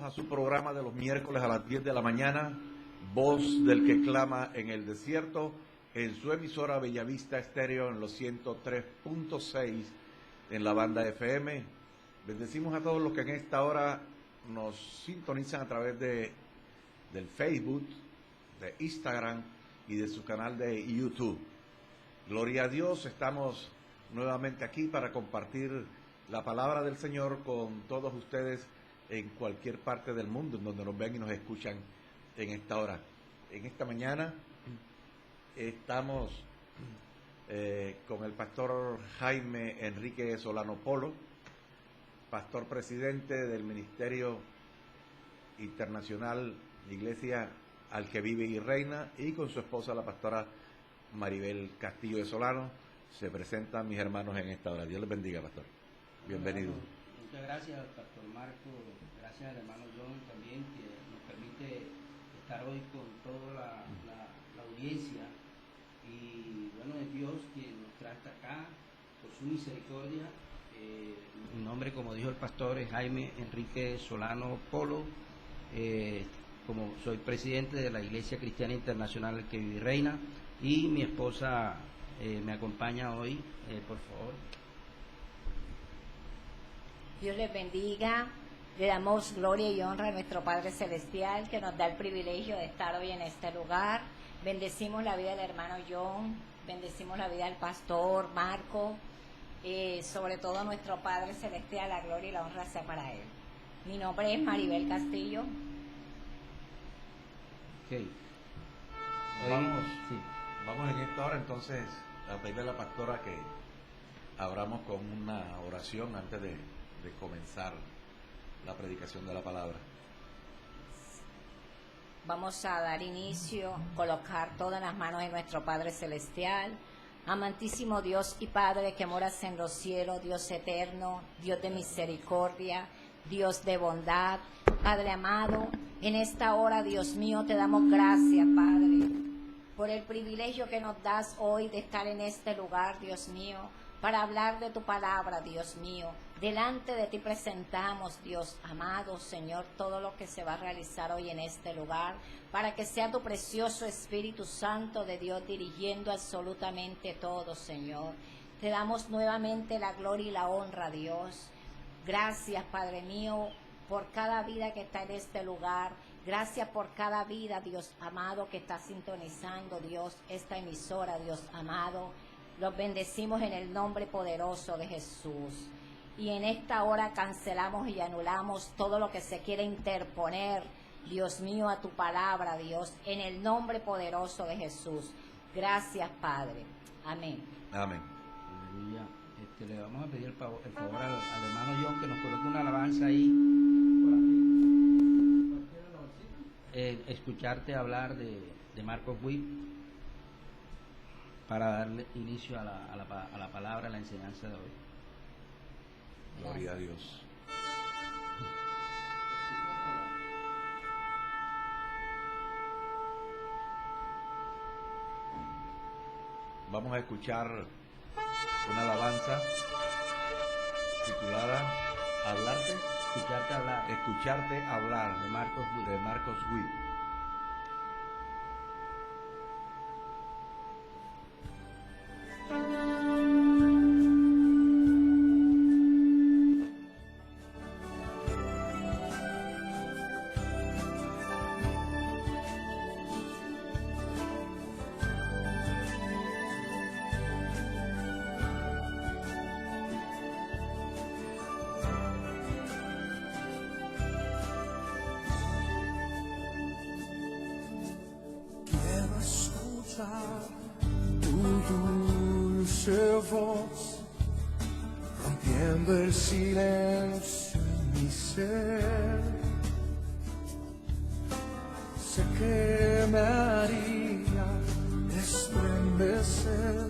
a su programa de los miércoles a las 10 de la mañana, Voz del que clama en el desierto, en su emisora Bellavista Estéreo en los 103.6 en la banda FM. Bendecimos a todos los que en esta hora nos sintonizan a través del Facebook, de Instagram y de su canal de YouTube. Gloria a Dios, estamos nuevamente aquí para compartir la palabra del Señor con todos ustedes en cualquier parte del mundo en donde nos ven y nos escuchan en esta hora. En esta mañana estamos con el pastor Jaime Enrique Solano Polo, pastor presidente del Ministerio Internacional Iglesia al que vive y reina, y con su esposa la pastora Maribel Castillo de Solano. Se presentan mis hermanos en esta hora. Dios les bendiga, pastor. Bienvenido. Muchas gracias, pastor Marco. Gracias al hermano John también, que nos permite estar hoy con toda la audiencia. Y bueno, es Dios quien nos trae hasta acá por su misericordia. Mi nombre, como dijo el pastor, es Jaime Enrique Solano Polo. Como soy presidente de la Iglesia Cristiana Internacional que vive y reina, y mi esposa me acompaña hoy, por favor. Dios les bendiga. Le damos gloria y honra a nuestro Padre Celestial, que nos da el privilegio de estar hoy en este lugar. Bendecimos la vida del hermano John, bendecimos la vida del pastor Marco, sobre todo a nuestro Padre Celestial, la gloria y la honra sea para él. Mi nombre es Maribel Castillo. Okay. Vamos en esta hora entonces a pedirle a la pastora que abramos con una oración antes de comenzar la predicación de la palabra. Vamos a dar inicio, colocar todas las manos en nuestro Padre Celestial. Amantísimo Dios y Padre que moras en los cielos, Dios eterno, Dios de misericordia, Dios de bondad, Padre amado, en esta hora, Dios mío, te damos gracias, Padre, por el privilegio que nos das hoy de estar en este lugar, Dios mío, para hablar de tu palabra, Dios mío. Delante de ti presentamos, Dios amado, Señor, todo lo que se va a realizar hoy en este lugar, para que sea tu precioso Espíritu Santo de Dios dirigiendo absolutamente todo, Señor. Te damos nuevamente la gloria y la honra, Dios. Gracias, Padre mío, por cada vida que está en este lugar. Gracias por cada vida, Dios amado, que está sintonizando, Dios, esta emisora, Dios amado. Los bendecimos en el nombre poderoso de Jesús. Y en esta hora cancelamos y anulamos todo lo que se quiere interponer, Dios mío, a tu palabra, Dios, en el nombre poderoso de Jesús. Gracias, Padre. Amén. Amén. Aleluya. Le vamos a pedir el favor al hermano John que nos coloque una alabanza ahí. Escucharte hablar de Marcos Witt, para darle inicio a la palabra, a la enseñanza de hoy. Gloria a Dios. Vamos a escuchar una alabanza titulada Escucharte hablar de Marcos Witt. Tu dulce voz, rompiendo el silencio en mi ser. Sé que me haría estremecer,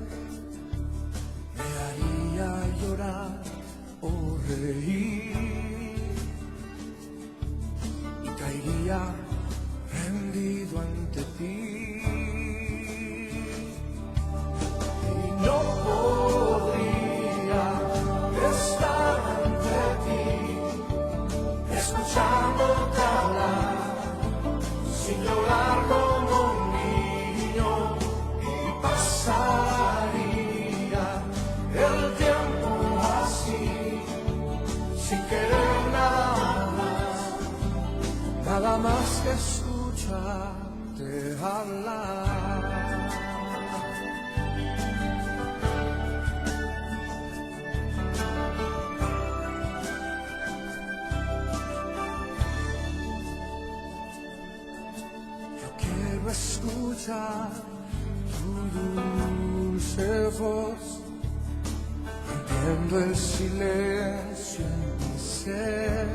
me haría llorar o reír, y caería rendido ante ti. No podría estar ante ti, escuchando nada más que escucharte hablar. Yo quiero escuchar tu dulce voz, rompiendo el silencio en mi ser.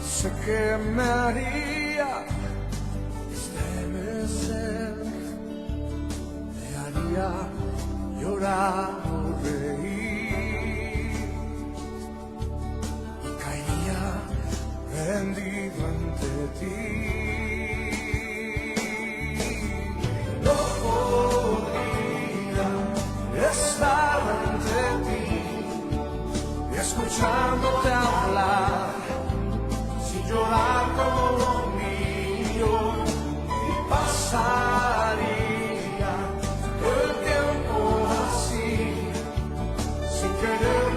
Sé que me haría estremecer, me haría llorar o reír, y caería rendido ante ti. No podría estar ante ti y escuchándote hablar, llorar como lo mío, y pasaría el tiempo así, sin querer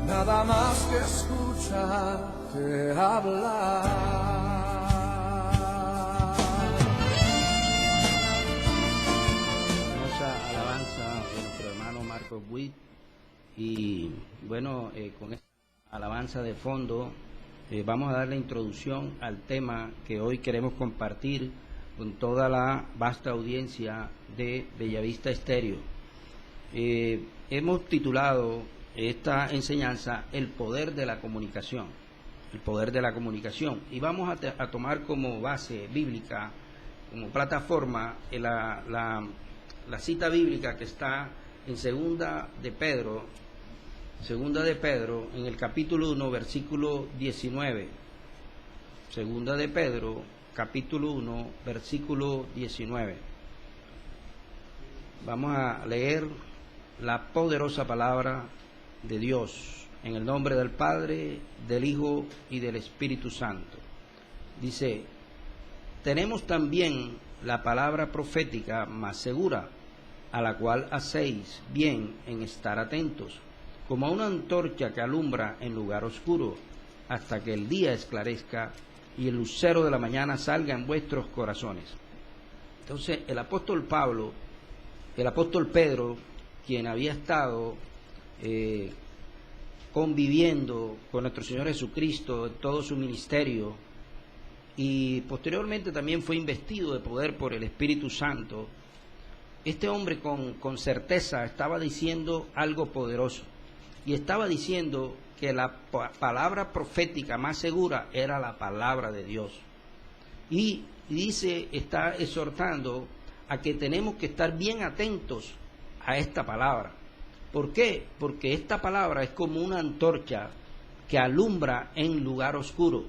nada más que escucharte hablar. Hermosa alabanza de nuestro hermano Marcos Witt, y bueno, con esta alabanza de fondo, vamos a dar la introducción al tema que hoy queremos compartir con toda la vasta audiencia de Bellavista Estéreo. Hemos titulado esta enseñanza El poder de la comunicación, el poder de la comunicación, y vamos a tomar como base bíblica, como plataforma, la cita bíblica que está en Segunda de Pedro, en el capítulo 1, versículo 19. Segunda de Pedro, capítulo 1, versículo 19. Vamos a leer la poderosa palabra de Dios, en el nombre del Padre, del Hijo y del Espíritu Santo. Dice: tenemos también la palabra profética más segura, a la cual hacéis bien en estar atentos, como una antorcha que alumbra en lugar oscuro, hasta que el día esclarezca y el lucero de la mañana salga en vuestros corazones. Entonces, el apóstol Pedro, quien había estado conviviendo con nuestro Señor Jesucristo en todo su ministerio, y posteriormente también fue investido de poder por el Espíritu Santo, este hombre con certeza estaba diciendo algo poderoso. Y estaba diciendo que la palabra profética más segura era la palabra de Dios. Y dice, está exhortando a que tenemos que estar bien atentos a esta palabra. ¿Por qué? Porque esta palabra es como una antorcha que alumbra en lugar oscuro.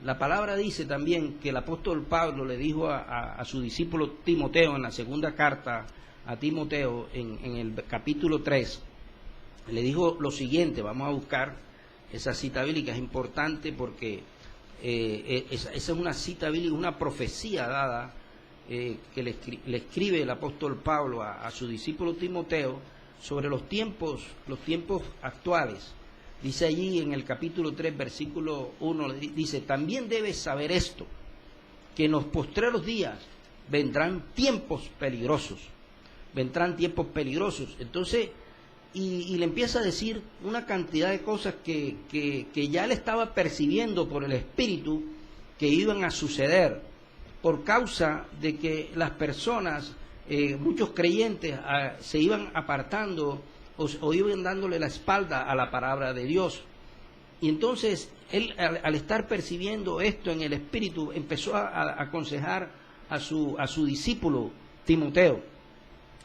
La palabra dice también que el apóstol Pablo le dijo a su discípulo Timoteo, en la segunda carta a Timoteo, en el capítulo 3, le dijo lo siguiente. Vamos a buscar esa cita bíblica, es importante porque esa es una cita bíblica, una profecía dada que le escribe el apóstol Pablo a su discípulo Timoteo sobre los tiempos actuales. Dice allí en el capítulo 3, versículo 1, dice: también debes saber esto, que en los postreros días vendrán tiempos peligrosos. Entonces, y le empieza a decir una cantidad de cosas que ya le estaba percibiendo por el Espíritu que iban a suceder por causa de que las personas, muchos creyentes, se iban apartando o iban dándole la espalda a la palabra de Dios. Y entonces él, al estar percibiendo esto en el Espíritu, empezó a aconsejar a su discípulo Timoteo.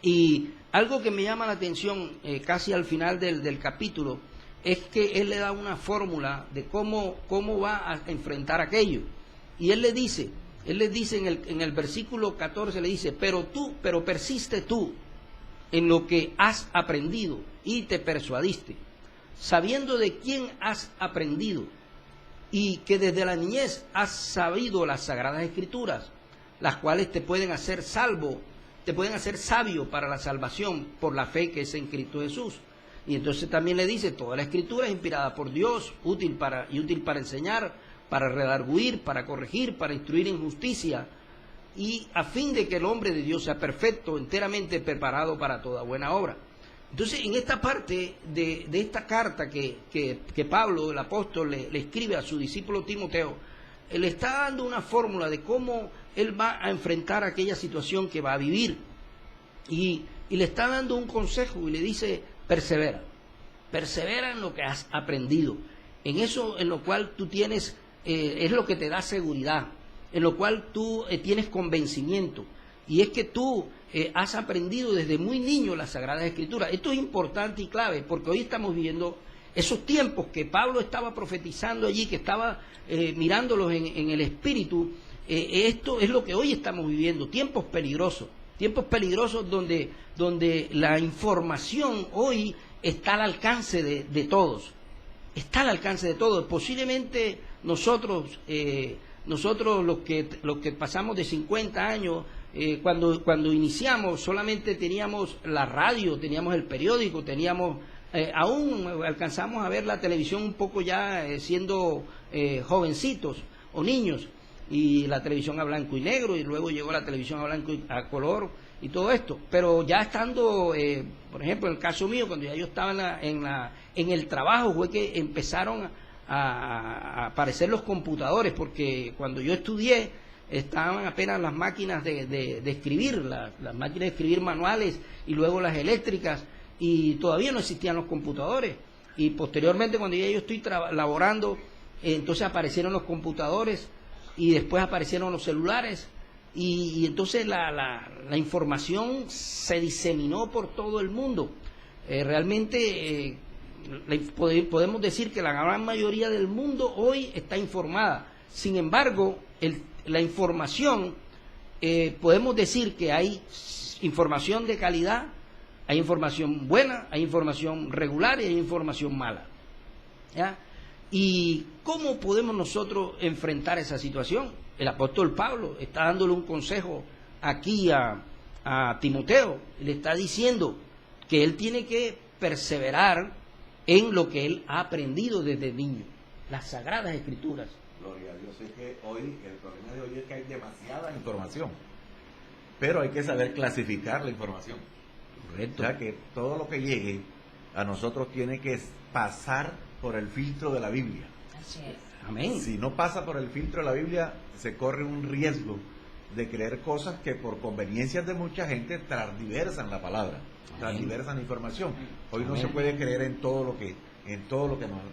Y algo que me llama la atención casi al final del capítulo es que él le da una fórmula de cómo va a enfrentar aquello. Y él le dice en el versículo 14, le dice: pero persiste tú en lo que has aprendido y te persuadiste, sabiendo de quién has aprendido, y que desde la niñez has sabido las sagradas escrituras, las cuales te pueden hacer sabio para la salvación por la fe que es en Cristo Jesús. Y entonces también le dice, toda la escritura es inspirada por Dios, útil para enseñar, para redarguir, para corregir, para instruir en justicia, y a fin de que el hombre de Dios sea perfecto, enteramente preparado para toda buena obra. Entonces, en esta parte de esta carta que Pablo, el apóstol, le escribe a su discípulo Timoteo, le está dando una fórmula de cómo él va a enfrentar aquella situación que va a vivir. Y le está dando un consejo y le dice, persevera en lo que has aprendido, en eso en lo cual tú tienes, es lo que te da seguridad, en lo cual tú tienes convencimiento, y es que tú has aprendido desde muy niño las Sagradas Escrituras. Esto es importante y clave, porque hoy estamos viviendo esos tiempos que Pablo estaba profetizando allí, que estaba mirándolos en el Espíritu. Esto es lo que hoy estamos viviendo, tiempos peligrosos donde la información hoy está al alcance de todos, Posiblemente nosotros los que pasamos de 50 años, cuando iniciamos solamente teníamos la radio, teníamos el periódico, aún alcanzamos a ver la televisión un poco ya siendo jovencitos o niños, y la televisión a blanco y negro, y luego llegó la televisión a blanco y a color y todo esto. Pero ya estando, por ejemplo, en el caso mío, cuando ya yo estaba en el trabajo, fue que empezaron a aparecer los computadores, porque cuando yo estudié estaban apenas las máquinas de escribir, las máquinas de escribir manuales, y luego las eléctricas, y todavía no existían los computadores. Y posteriormente, cuando ya yo estoy laborando, entonces aparecieron los computadores, y después aparecieron los celulares, y entonces la información se diseminó por todo el mundo. Realmente podemos decir que la gran mayoría del mundo hoy está informada. Sin embargo, la información, podemos decir que hay información de calidad, hay información buena, hay información regular y hay información mala, ¿ya? ¿Y cómo podemos nosotros enfrentar esa situación? El apóstol Pablo está dándole un consejo aquí a Timoteo, le está diciendo que él tiene que perseverar en lo que él ha aprendido desde niño, las Sagradas Escrituras. Gloria a Dios. Es que el problema de hoy es que hay demasiada información, pero hay que saber clasificar la información. Correcto. O sea que todo lo que llegue a nosotros tiene que pasar por el filtro de la Biblia. Así es. Amén. Si no pasa por el filtro de la Biblia, se corre un riesgo de creer cosas que por conveniencias de mucha gente transdiversan la palabra, transdiversan la información. Hoy no Amén. se puede creer en todo lo que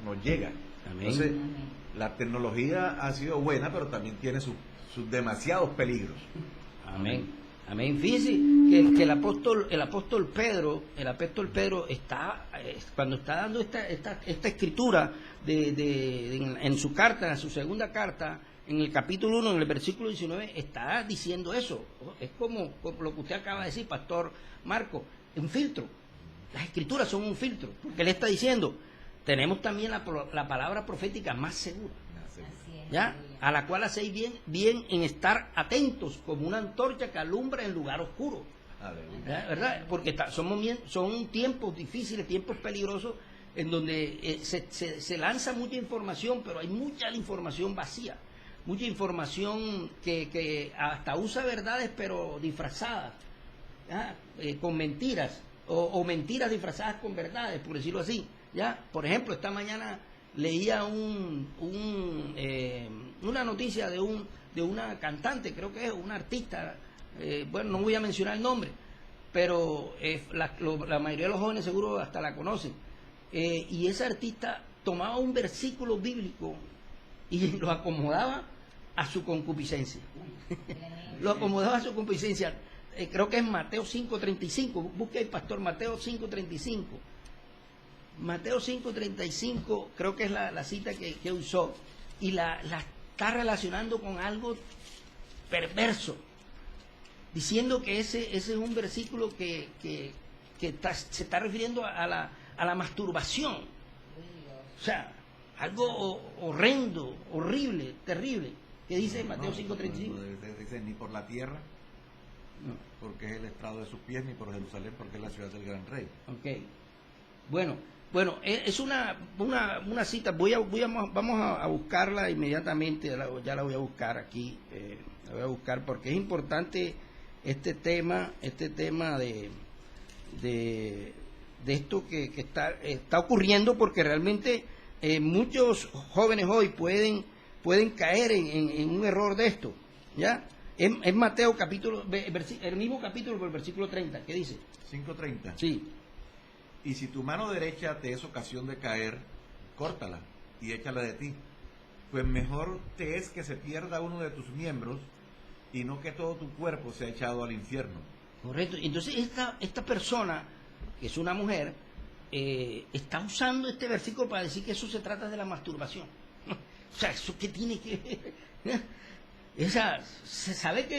nos llega. Amén. Entonces, la tecnología ha sido buena, pero también tiene sus demasiados peligros. Amén. Amén. Fíjese que el apóstol Pedro está, cuando está dando esta escritura en su carta, en su segunda carta, en el capítulo 1, en el versículo 19, está diciendo eso. Es como lo que usted acaba de decir, Pastor Marco, un filtro. Las escrituras son un filtro, porque él está diciendo, tenemos también la palabra profética más segura, Así es. ¿ya? A la cual hacéis bien en estar atentos como una antorcha que alumbra en lugar oscuro. Aleluya. ¿Verdad? Porque son tiempos difíciles, tiempos peligrosos, en donde se lanza mucha información, pero hay mucha información vacía, mucha información que hasta usa verdades pero disfrazadas, con mentiras, o mentiras disfrazadas con verdades, por decirlo así, ¿ya? Por ejemplo, esta mañana leía una noticia de una cantante, creo que es una artista, bueno, no voy a mencionar el nombre, pero la mayoría de los jóvenes seguro hasta la conocen, y esa artista tomaba un versículo bíblico y lo acomodaba a su concupiscencia. Lo acomodaba a su concupiscencia. Creo que es Mateo 5:35. Busque el pastor Mateo 5:35. Mateo 5:35 creo que es la cita que usó, y la está relacionando con algo perverso, diciendo que ese es un versículo que se está refiriendo a la masturbación. O sea, algo horrendo, horrible, terrible, que dice Mateo 5:35. Dice, ni por la tierra, porque es el estrado de sus pies, ni por Jerusalén, porque es la ciudad del gran rey. Ok. Bueno, es una cita, vamos a buscarla inmediatamente, ya la voy a buscar aquí, la voy a buscar porque es importante este tema de esto que está ocurriendo, porque realmente muchos jóvenes hoy pueden caer en un error de esto, ¿ya? Es Mateo capítulo, el mismo capítulo, por el versículo 30, ¿qué dice? 5:30. Sí. Y si tu mano derecha te es ocasión de caer, córtala y échala de ti. Pues mejor te es que se pierda uno de tus miembros y no que todo tu cuerpo sea echado al infierno. Correcto. Entonces esta persona, que es una mujer, está usando este versículo para decir que eso se trata de la masturbación. O sea, ¿eso qué tiene que ver? Se sabe que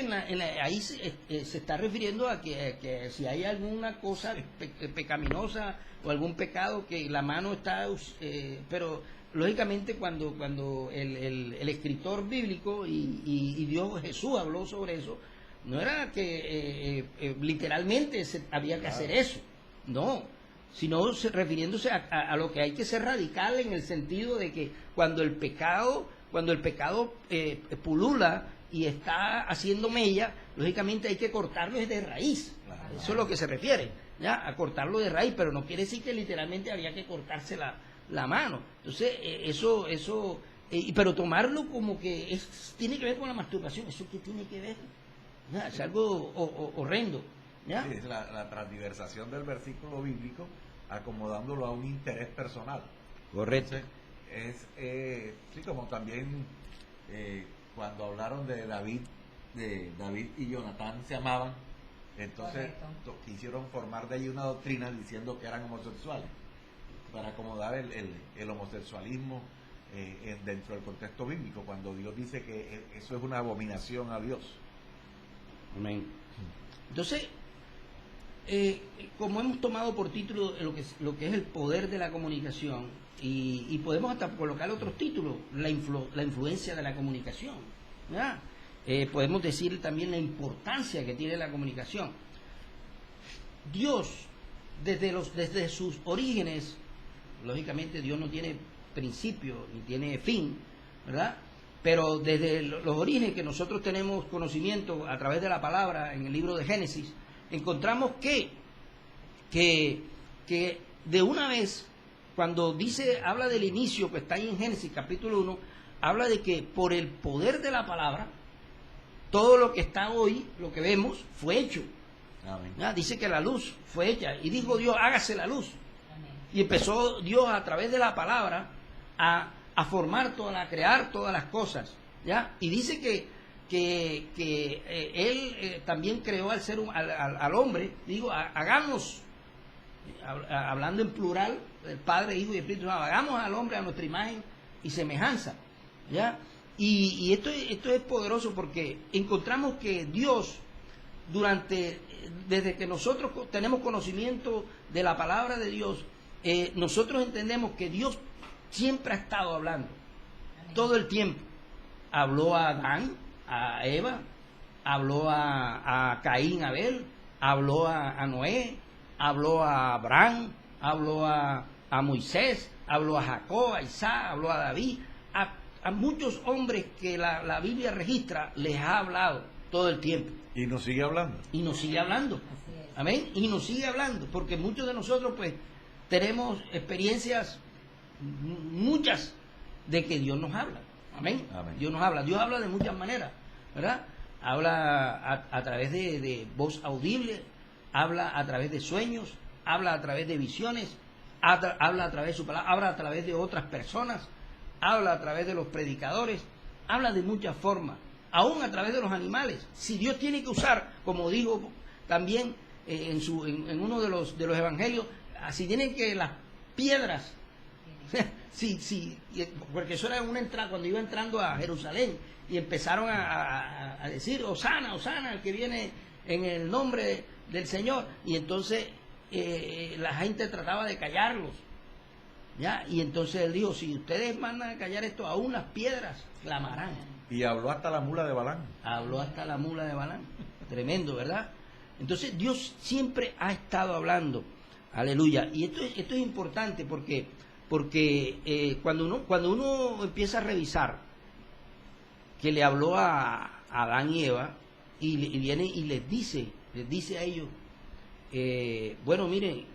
ahí se está refiriendo a que si hay alguna cosa pecaminosa o algún pecado, que la mano está... pero lógicamente cuando el escritor bíblico y Dios, Jesús, habló sobre eso, no era que literalmente había que hacer eso, no, sino refiriéndose a lo que hay que ser radical, en el sentido de que cuando el pecado pulula y está haciendo mella, lógicamente hay que cortarlo desde raíz. Claro. Eso es lo que se refiere, ¿ya? A cortarlo de raíz, pero no quiere decir que literalmente había que cortarse la mano. Entonces, pero tomarlo como que tiene que ver con la masturbación, ¿eso qué tiene que ver? ¿Ya? Es algo horrendo, ¿ya? Sí, es la transversación del versículo bíblico, acomodándolo a un interés personal. Correcto. Entonces, sí, como también cuando hablaron de David y Jonatán se amaban, entonces quisieron formar de ahí una doctrina diciendo que eran homosexuales, para acomodar el homosexualismo dentro del contexto bíblico, cuando Dios dice que eso es una abominación a Dios. Amén. Entonces, como hemos tomado por título lo que es el poder de la comunicación, y podemos hasta colocar otros títulos, la influencia de la comunicación, ¿ya? Podemos decir también la importancia que tiene la comunicación. Dios, desde sus orígenes, lógicamente Dios no tiene principio ni tiene fin, ¿verdad? Pero desde los orígenes que nosotros tenemos conocimiento a través de la palabra en el libro de Génesis, encontramos que de una vez, cuando habla del inicio, que está ahí en Génesis capítulo 1, habla de que por el poder de la palabra, todo lo que está hoy, lo que vemos, fue hecho. Amén. Dice que la luz fue hecha, y dijo Dios, hágase la luz. Amén. Y empezó Dios a través de la palabra a formar a crear todas las cosas, ¿ya? Y dice que Él también creó al hombre, hagamos, hablando en plural, el Padre, Hijo y Espíritu Santo, hagamos al hombre a nuestra imagen y semejanza, ¿ya? Y esto es poderoso, porque encontramos que Dios, desde que nosotros tenemos conocimiento de la palabra de Dios, nosotros entendemos que Dios siempre ha estado hablando, todo el tiempo. Habló a Adán, a Eva, habló a Caín, Abel, habló a Noé, habló a Abraham, habló a Moisés, habló a Jacob, a Isaac, habló a David, a muchos hombres que la Biblia registra, les ha hablado todo el tiempo. Y nos sigue hablando. Y nos sigue hablando. Amén. Y nos sigue hablando, porque muchos de nosotros pues tenemos experiencias, muchas, de que Dios nos habla. Amén. Amén. Dios nos habla. Dios habla de muchas maneras, ¿verdad? Habla a través de voz audible, habla a través de sueños, habla a través de visiones, habla a través de su palabra, habla a través de otras personas, habla a través de los predicadores, habla de muchas formas, aún a través de los animales. Si Dios tiene que usar, como dijo también en uno de los evangelios, si tienen que las piedras, sí, porque eso era una entrada, cuando iba entrando a Jerusalén, y empezaron a decir, Hosana, Hosana, el que viene en el nombre del Señor, y entonces la gente trataba de callarlos, ¿ya? Y entonces él dijo, si ustedes mandan a callar esto, aún las piedras clamarán. Y habló hasta la mula de Balán. Habló hasta la mula de Balán. Tremendo, ¿verdad? Entonces Dios siempre ha estado hablando. Aleluya. Y esto es importante porque cuando uno empieza a revisar que le habló a Adán y Eva y viene y les dice a ellos, bueno, miren,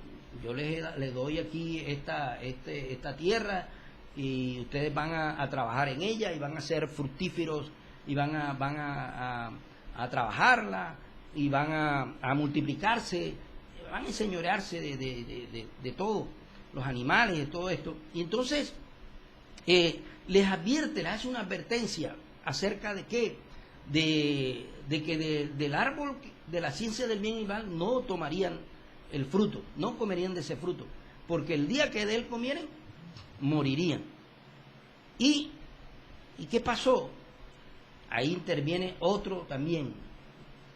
yo les doy aquí esta tierra y ustedes van a trabajar en ella y van a ser fructíferos y van a trabajarla y van a multiplicarse, van a enseñorearse de todo, los animales, de todo esto. Y entonces les advierte, les hace una advertencia acerca de qué, de que del árbol de la ciencia del bien y mal no tomarían el fruto, no comerían de ese fruto, porque el día que de él comieran, morirían. ¿Y qué pasó? Ahí interviene otro también,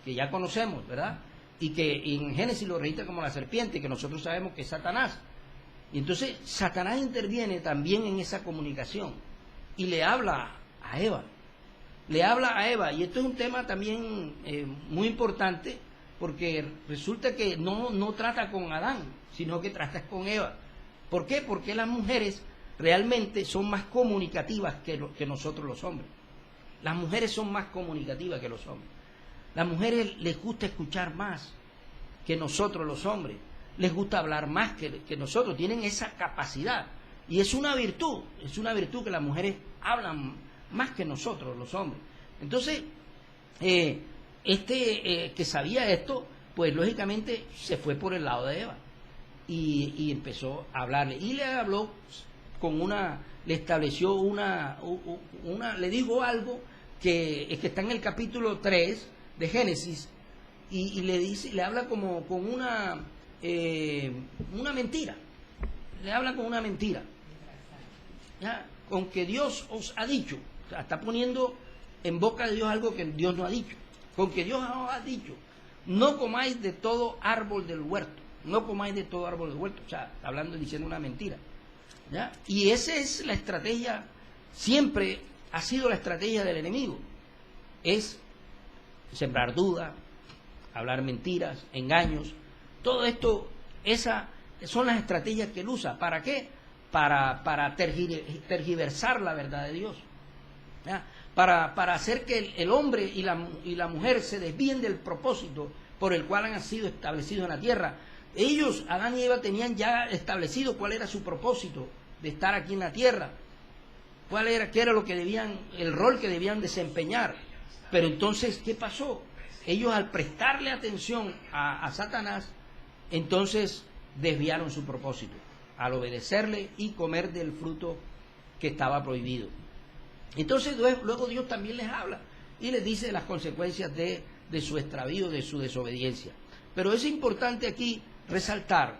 que ya conocemos, ¿verdad? Y que en Génesis lo registra como la serpiente, que nosotros sabemos que es Satanás. Y entonces Satanás interviene también en esa comunicación y le habla a Eva. Le habla a Eva, y esto es un tema también muy importante, porque resulta que no trata con Adán, sino que trata con Eva. ¿Por qué? Porque las mujeres realmente son más comunicativas que nosotros los hombres. Las mujeres son más comunicativas que los hombres. Las mujeres les gusta escuchar más que nosotros los hombres. Les gusta hablar más que nosotros. Tienen esa capacidad. Y es una virtud que las mujeres hablan más que nosotros los hombres. Entonces, que sabía esto, pues lógicamente se fue por el lado de Eva. Y empezó a hablarle. Y le habló le estableció le dijo algo que está en el capítulo 3 de Génesis, y le habla como con una mentira. Le habla con una mentira. ¿Ya? Con que Dios os ha dicho. O sea, está poniendo en boca de Dios algo que Dios no ha dicho. Con que Dios os ha dicho, no comáis de todo árbol del huerto. No comáis de todo árbol del huerto. O sea, hablando, diciendo una mentira. ¿Ya? Y esa es la estrategia, siempre ha sido la estrategia del enemigo. Es sembrar duda, hablar mentiras, engaños. Todo esto, esas son las estrategias que él usa. ¿Para qué? Para tergiversar la verdad de Dios. ¿Ya? Para hacer que el hombre y la mujer se desvíen del propósito por el cual han sido establecidos en la tierra. Ellos, Adán y Eva, tenían ya establecido cuál era su propósito de estar aquí en la tierra, qué era el rol que debían desempeñar. Pero entonces, ¿qué pasó? Ellos, al prestarle atención a Satanás, entonces desviaron su propósito, al obedecerle y comer del fruto que estaba prohibido. Entonces luego Dios también les habla y les dice las consecuencias de su extravío, de su desobediencia. Pero es importante aquí resaltar,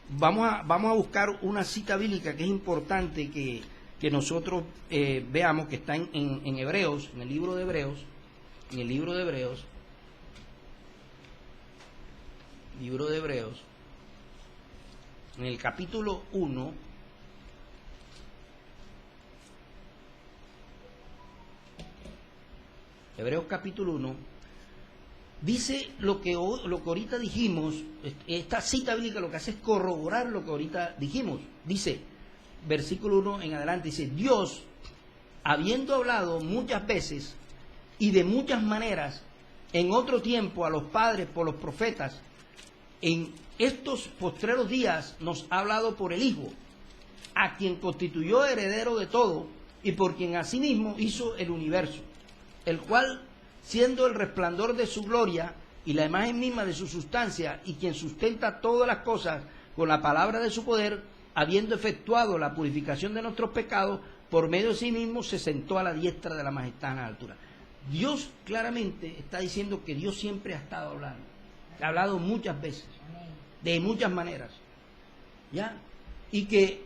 vamos a buscar una cita bíblica que es importante que nosotros veamos, que está en Hebreos, en el libro de Hebreos, en el capítulo 1, Hebreos capítulo 1, dice lo que ahorita dijimos. Esta cita bíblica lo que hace es corroborar lo que ahorita dijimos. Dice, versículo 1 en adelante, dice: Dios, habiendo hablado muchas veces y de muchas maneras en otro tiempo a los padres por los profetas, en estos postreros días nos ha hablado por el Hijo, a quien constituyó heredero de todo y por quien asimismo hizo el universo, el cual, siendo el resplandor de su gloria y la imagen misma de su sustancia, y quien sustenta todas las cosas con la palabra de su poder, habiendo efectuado la purificación de nuestros pecados, por medio de sí mismo se sentó a la diestra de la majestad en la altura. Dios claramente está diciendo que Dios siempre ha estado hablando, ha hablado muchas veces, de muchas maneras, ¿ya? Y que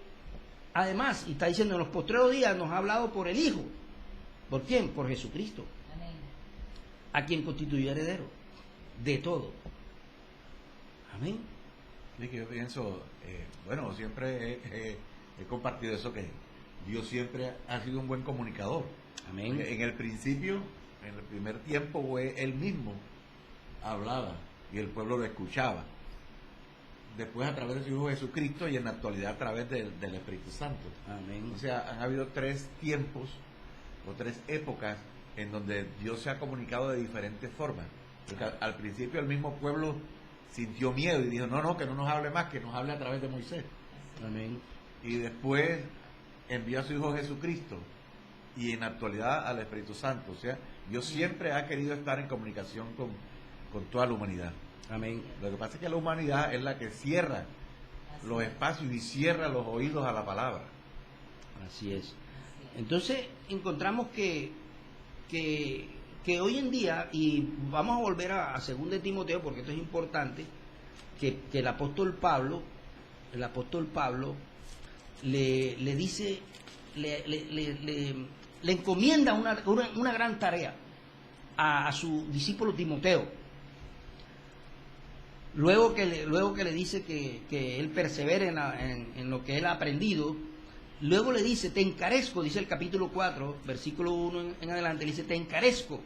además, y está diciendo, en los postreros días nos ha hablado por el Hijo. ¿Por quién? Por Jesucristo, a quien constituyó heredero de todo. Amén. Sí, que yo pienso, bueno, siempre he compartido eso, que Dios siempre ha sido un buen comunicador. Amén. En el principio, en el primer tiempo, Él mismo hablaba y el pueblo lo escuchaba. después a través de su Hijo Jesucristo y en la actualidad a través del Espíritu Santo. Amén. O sea, han habido 3 tiempos o 3 épocas en donde Dios se ha comunicado de diferentes formas. Porque al principio el mismo pueblo sintió miedo y dijo, no, que no nos hable más, que nos hable a través de Moisés. Amén. Y después envió a su Hijo Jesucristo y en la actualidad al Espíritu Santo. O sea, Dios siempre ha querido estar en comunicación con toda la humanidad. Amén. Lo que pasa es que la humanidad es la que cierra los espacios y cierra los oídos a la palabra. Así es. Entonces encontramos que hoy en día, y vamos a volver a 2 Timoteo porque esto es importante, que el apóstol Pablo le dice, le encomienda una gran tarea a su discípulo Timoteo. Luego que le dice que él persevere en lo que él ha aprendido, luego le dice, te encarezco, dice el capítulo 4, versículo 1 en adelante, le dice, te encarezco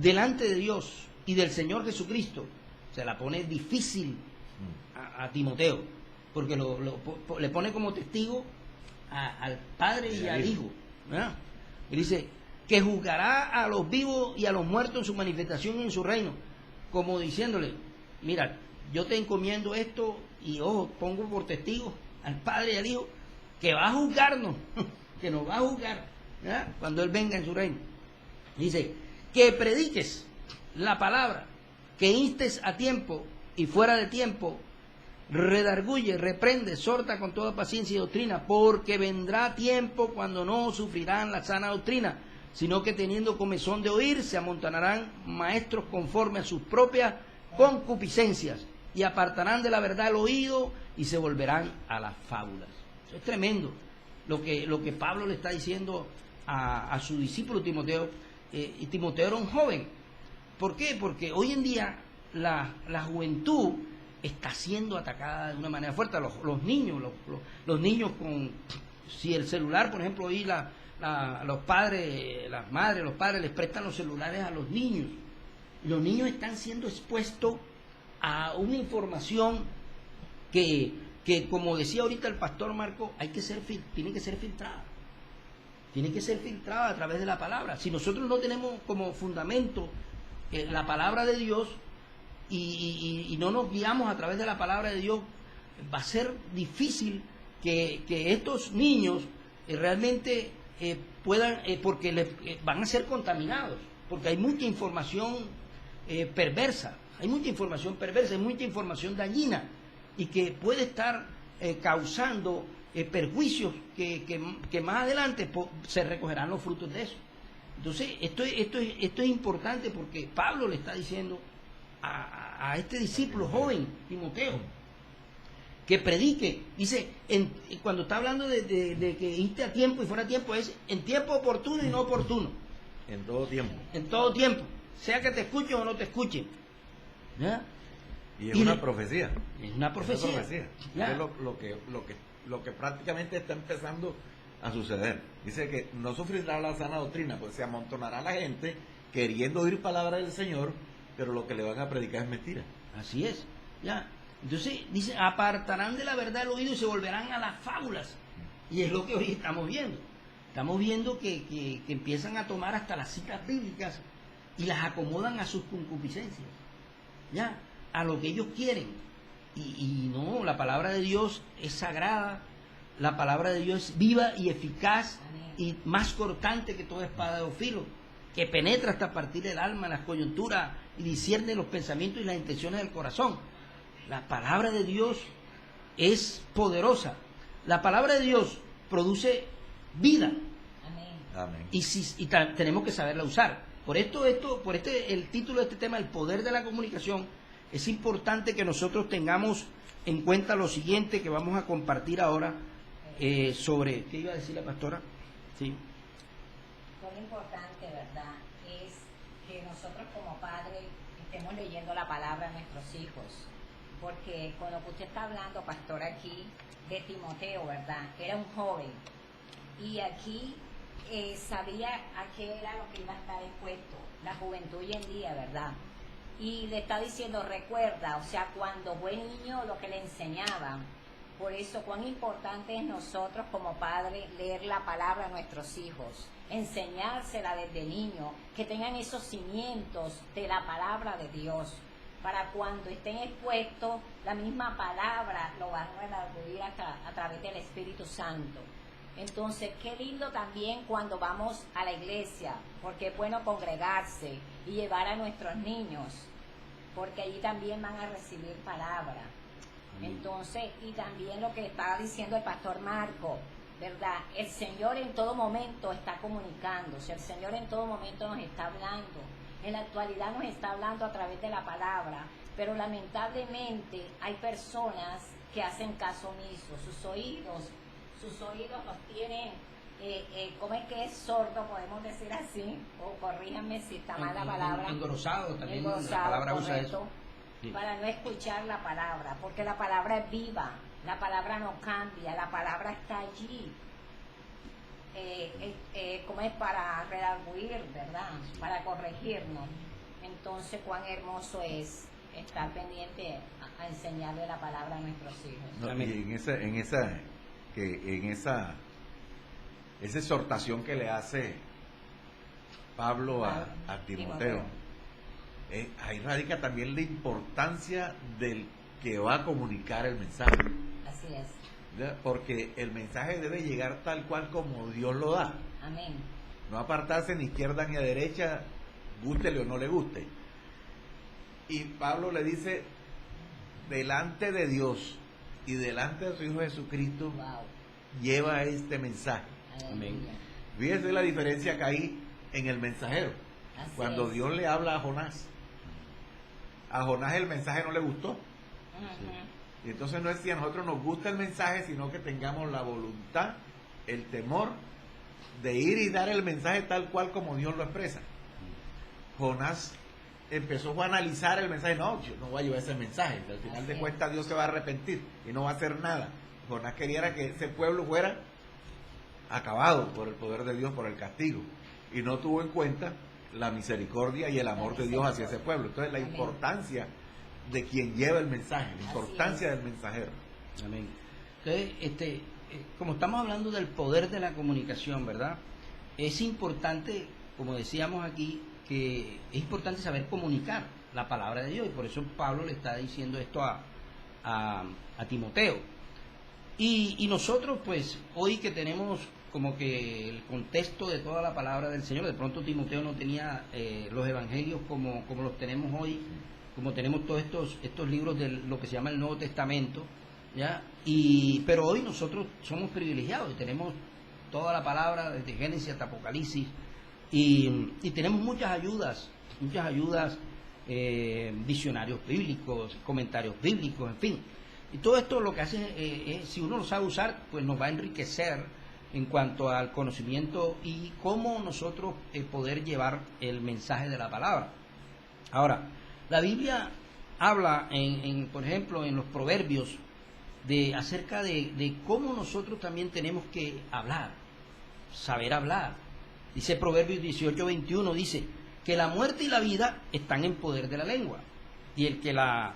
delante de Dios y del Señor Jesucristo. Se la pone difícil a Timoteo, porque le pone como testigo al Padre y al Hijo, ¿verdad? Y dice, que juzgará a los vivos y a los muertos en su manifestación y en su reino, como diciéndole, mira, yo te encomiendo esto y ojo, pongo por testigo al Padre y al Hijo que va a juzgarnos, que nos va a juzgar, ¿verdad? Cuando Él venga en su reino. Dice, que prediques la palabra, que instes a tiempo y fuera de tiempo, redarguye, reprende, exhorta con toda paciencia y doctrina, porque vendrá tiempo cuando no sufrirán la sana doctrina, sino que teniendo comezón de oír, se amontonarán maestros conforme a sus propias concupiscencias, y apartarán de la verdad el oído y se volverán a las fábulas. Eso es tremendo lo que Pablo le está diciendo a su discípulo Timoteo, y Timoteo era un joven. ¿Por qué? Porque hoy en día la juventud está siendo atacada de una manera fuerte. Los niños, los niños si el celular, por ejemplo, hoy los padres, las madres, los padres les prestan los celulares a los niños. Los niños están siendo expuestos a una información que como decía ahorita el pastor Marco, tiene que ser filtrada. Tiene que ser filtrada a través de la palabra. Si nosotros no tenemos como fundamento la palabra de Dios y no nos guiamos a través de la palabra de Dios, va a ser difícil que estos niños realmente puedan, porque van a ser contaminados, porque hay mucha información perversa, hay mucha información dañina y que puede estar causando perjuicios que más adelante se recogerán los frutos de eso. Entonces, esto es importante porque Pablo le está diciendo a este discípulo joven, Timoteo, que predique. Dice, cuando está hablando de que inste a tiempo y fuera a tiempo, es en tiempo oportuno y no oportuno. En todo tiempo. En todo tiempo. Sea que te escuchen o no te escuchen. ¿Ya? Y es una profecía. Es una profecía. Es lo que prácticamente está empezando a suceder. Dice que no sufrirá la sana doctrina, pues se amontonará la gente queriendo oír palabra del Señor, pero lo que le van a predicar es mentira. Así es. Ya. Entonces dice, apartarán de la verdad el oído y se volverán a las fábulas. Y es lo que hoy estamos viendo. Estamos viendo que empiezan a tomar hasta las citas bíblicas y las acomodan a sus concupiscencias. Ya, a lo que ellos quieren. Y no, la palabra de Dios es sagrada, la palabra de Dios es viva y eficaz y más cortante que toda espada de dos filos, que penetra hasta partir el alma, las coyunturas y discierne los pensamientos y las intenciones del corazón. La palabra de Dios es poderosa. La palabra de Dios produce vida. Amén. Y tenemos que saberla usar. Por el título de este tema, el poder de la comunicación, es importante que nosotros tengamos en cuenta lo siguiente que vamos a compartir ahora sobre... ¿Qué iba a decir la pastora? Sí. Lo importante, ¿verdad?, es que nosotros como padres estemos leyendo la palabra a nuestros hijos. Porque con lo que usted está hablando, pastor, aquí de Timoteo, ¿verdad?, era un joven. Y aquí sabía a qué era lo que iba a estar expuesto. La juventud hoy en día, ¿verdad? y le está diciendo, recuerda, o sea, cuando fue niño lo que le enseñaban. Por eso, cuán importante es nosotros como padres leer la palabra a nuestros hijos, enseñársela desde niño, que tengan esos cimientos de la palabra de Dios, para cuando estén expuestos, la misma palabra lo van a redarguir a través del Espíritu Santo. Entonces, qué lindo también cuando vamos a la iglesia, porque es bueno congregarse y llevar a nuestros niños, porque allí también van a recibir palabra. Entonces, y también lo que estaba diciendo el pastor Marco, ¿verdad? El Señor en todo momento está comunicándose, el Señor en todo momento nos está hablando. En la actualidad nos está hablando a través de la palabra, pero lamentablemente hay personas que hacen caso omiso, sus oídos los tienen, ¿cómo es que es sordo? Podemos decir así, o corríjanme si está mal la palabra. Engrosado también, Engrosado, la palabra correcto, usa eso. Sí. Para no escuchar la palabra, porque la palabra es viva, la palabra no cambia, la palabra está allí. Como es para redarguir, ¿verdad? Para corregirnos. Entonces, cuán hermoso es estar pendiente a enseñarle la palabra a nuestros hijos. No, y en esa exhortación que le hace Pablo a Timoteo, ahí radica también la importancia del que va a comunicar el mensaje. Así es. ¿Verdad? Porque el mensaje debe llegar tal cual como Dios lo da. Amén. No apartarse ni izquierda ni a derecha, gústele o no le guste. Y Pablo le dice, delante de Dios y delante de su Hijo Jesucristo, Wow. lleva este mensaje. Amén. Fíjese la diferencia que hay en el mensajero. Así Cuando es. Dios le habla a Jonás el mensaje no le gustó. Ujú. Y entonces no es si a nosotros nos gusta el mensaje, sino que tengamos la voluntad, el temor de ir y dar el mensaje tal cual como Dios lo expresa. Jonás empezó a analizar el mensaje. No, yo no voy a llevar ese mensaje. Al final Así de es. cuentas Dios se va a arrepentir y no va a hacer nada. Jonás quería que ese pueblo fuera acabado por el poder de Dios, por el castigo. Y no tuvo en cuenta la misericordia y el amor de Dios hacia ese pueblo. Entonces la Amén. importancia de quien lleva el mensaje, la importancia del mensajero. Amén. Entonces, como estamos hablando del poder de la comunicación, ¿verdad? Es importante, como decíamos aquí, que es importante saber comunicar la palabra de Dios, y por eso Pablo le está diciendo esto a Timoteo. Y nosotros, pues, hoy que tenemos como que el contexto de toda la palabra del Señor, de pronto Timoteo no tenía los evangelios como los tenemos hoy, como tenemos todos estos libros de lo que se llama el Nuevo Testamento, ¿ya? Pero hoy nosotros somos privilegiados y tenemos toda la palabra desde Génesis hasta Apocalipsis, y tenemos muchas ayudas, diccionarios bíblicos, comentarios bíblicos, en fin. Y todo esto lo que hace es, si uno lo sabe usar, pues nos va a enriquecer en cuanto al conocimiento y cómo nosotros poder llevar el mensaje de la palabra. Ahora, la Biblia habla, por ejemplo, en los Proverbios, acerca de cómo nosotros también tenemos que hablar, saber hablar. Dice Proverbios 18:21, dice que la muerte y la vida están en poder de la lengua, y el que la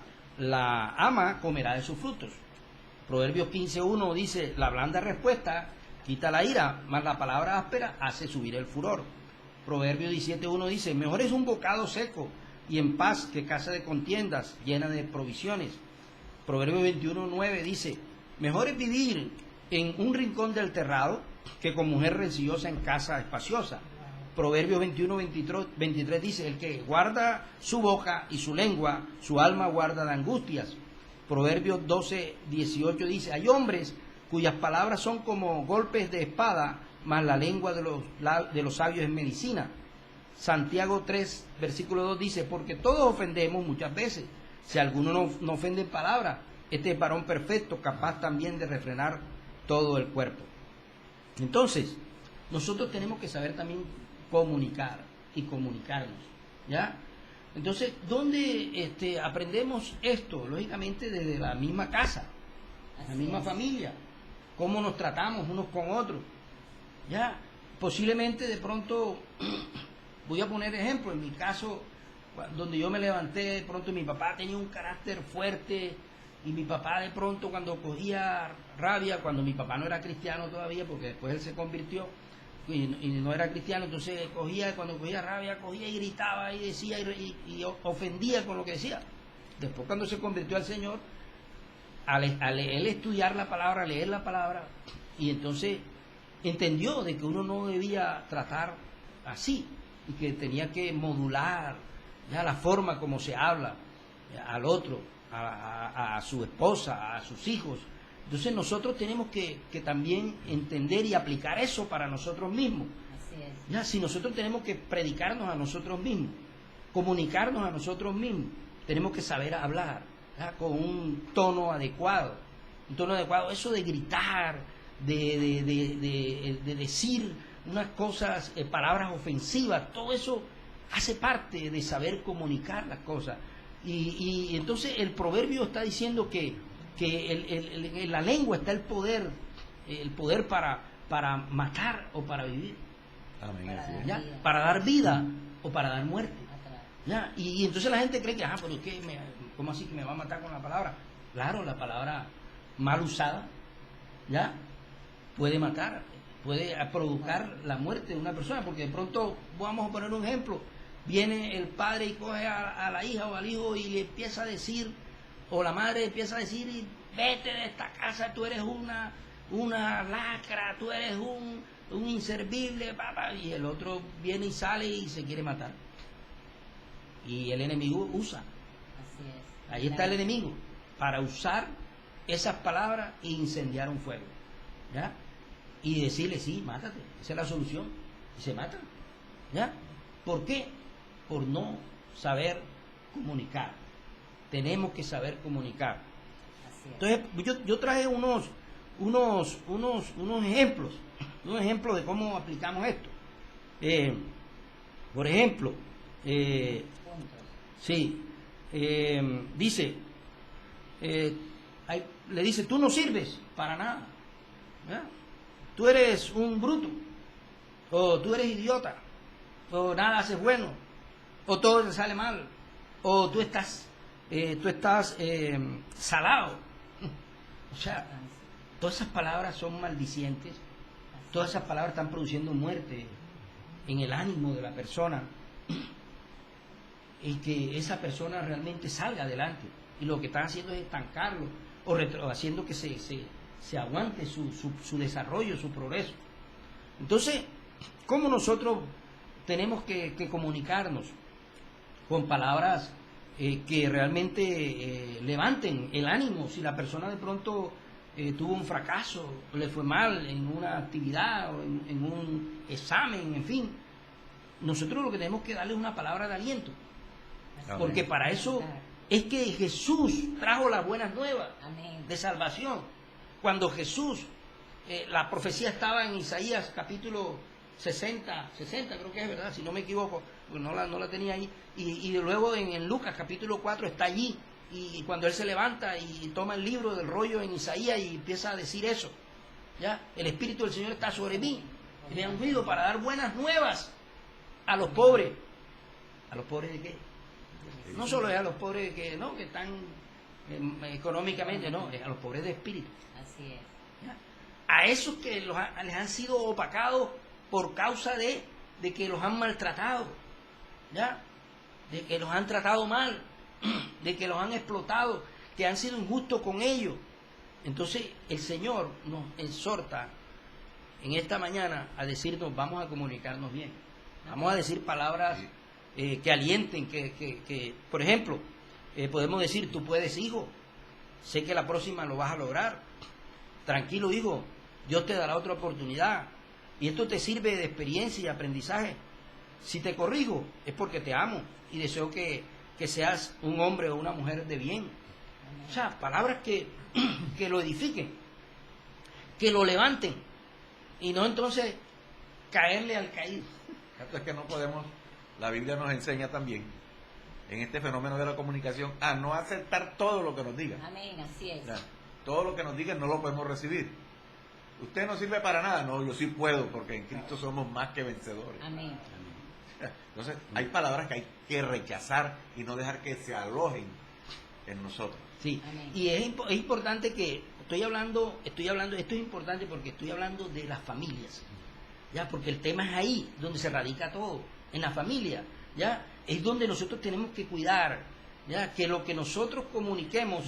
ama comerá de sus frutos. Proverbios 15:1 dice, la blanda respuesta quita la ira, mas la palabra áspera hace subir el furor. Proverbios 17:1 dice, mejor es un bocado seco y en paz que casa de contiendas llena de provisiones. Proverbios 21:9 dice, mejor es vivir en un rincón del terrado que con mujer rencillosa en casa espaciosa. Proverbios 21:23 dice, el que guarda su boca y su lengua, su alma guarda de angustias. Proverbios 12:18 dice, hay hombres cuyas palabras son como golpes de espada, mas la lengua de los sabios es medicina. Santiago 3, versículo 2 dice, porque todos ofendemos muchas veces. Si alguno no ofende en palabra, este es varón perfecto, capaz también de refrenar todo el cuerpo. Entonces, nosotros tenemos que saber también comunicar y comunicarnos, ¿ya? Entonces, ¿dónde aprendemos esto? Lógicamente desde la misma casa, la misma familia, cómo nos tratamos unos con otros, ¿ya? Posiblemente de pronto, voy a poner ejemplo, en mi caso, donde yo me levanté, de pronto mi papá tenía un carácter fuerte, y mi papá de pronto cuando cogía rabia, cuando mi papá no era cristiano todavía, porque después él se convirtió y no era cristiano, entonces cuando cogía rabia, cogía y gritaba y decía y ofendía con lo que decía. Después cuando se convirtió al Señor, al él estudiar la palabra, leer la palabra, y entonces entendió de que uno no debía tratar así, y que tenía que modular ya la forma como se habla al otro, a su esposa, a sus hijos. Entonces nosotros tenemos que también entender y aplicar eso para nosotros mismos. Así es. Ya, si nosotros tenemos que predicarnos a nosotros mismos, comunicarnos a nosotros mismos, tenemos que saber hablar, ¿ya? Con un tono adecuado. Un tono adecuado, eso de gritar, de decir unas cosas, palabras ofensivas, todo eso hace parte de saber comunicar las cosas. Y entonces el proverbio está diciendo que en la lengua está el poder para matar o para vivir. Amén, así es. ¿Ya? Para dar vida o para dar muerte. ¿Ya? Y entonces la gente cree que, pero es que ¿cómo así que me va a matar con la palabra? Claro, la palabra mal usada, ¿ya? Puede matar, puede provocar la muerte de una persona, porque de pronto, vamos a poner un ejemplo, viene el padre y coge a la hija o al hijo y le empieza a decir, o la madre empieza a decir, vete de esta casa, tú eres una lacra, tú eres un inservible, papá, y el otro viene y sale y se quiere matar. Y el enemigo usa. Así es. Ahí está el enemigo, para usar esas palabras e incendiar un fuego. ¿Ya? Y decirle, sí, mátate, esa es la solución. Y se matan. ¿Ya? ¿Por qué? Por no saber comunicar. Tenemos que saber comunicar. Así es. Entonces, yo traje unos ejemplos, unos ejemplos de cómo aplicamos esto. Por ejemplo, Puntos. sí, dice, le dice, tú no sirves para nada. ¿Ya? Tú eres un bruto, o tú eres idiota, o nada haces bueno, o todo te sale mal, o tú estás salado. O sea, todas esas palabras son maldicientes, todas esas palabras están produciendo muerte en el ánimo de la persona, y que esa persona realmente salga adelante, y lo que están haciendo es estancarlo, o haciendo que se aguante su desarrollo, su progreso. Entonces, ¿cómo nosotros tenemos que comunicarnos? Con palabras que realmente levanten el ánimo. Si la persona de pronto tuvo un fracaso, le fue mal en una actividad o en un examen, en fin, nosotros lo que tenemos que darle es una palabra de aliento, porque para eso es que Jesús trajo las buenas nuevas. Amén. De salvación. Cuando Jesús, la profecía estaba en Isaías capítulo 60 creo que es, verdad, si no me equivoco, pues no la tenía ahí, y luego en Lucas capítulo 4 está allí, y cuando él se levanta y toma el libro del rollo en Isaías y empieza a decir eso, ¿ya? El Espíritu del Señor está sobre mí, y me ha ungido para dar buenas nuevas a los pobres. ¿A los pobres de qué? No solo es a los pobres que están económicamente, no, es a los pobres de espíritu. Así es. ¿Ya? A esos que les han sido opacados por causa de que los han maltratado, ¿ya? De que los han tratado mal, de que los han explotado, que han sido injustos con ellos. Entonces el Señor nos exhorta en esta mañana a decirnos, vamos a comunicarnos bien, vamos a decir palabras que alienten, que por ejemplo, podemos decir, tú puedes, hijo, sé que la próxima lo vas a lograr, tranquilo, hijo, Dios te dará otra oportunidad, y esto te sirve de experiencia y aprendizaje. Si te corrijo, es porque te amo y deseo que seas un hombre o una mujer de bien. O sea, palabras que lo edifiquen, que lo levanten, y no entonces caerle al caído. Esto es que no podemos, la Biblia nos enseña también, en este fenómeno de la comunicación, a no aceptar todo lo que nos digan. Amén, así es. O sea, todo lo que nos digan no lo podemos recibir. Usted no sirve para nada, no, yo sí puedo, porque en Cristo somos más que vencedores. Amén. Entonces, hay palabras que hay que rechazar y no dejar que se alojen en nosotros. Sí, Amén. y es importante que esto es importante porque estoy hablando de las familias, ya, porque el tema es ahí donde se radica todo, en la familia, ya, es donde nosotros tenemos que cuidar, ya, que lo que nosotros comuniquemos,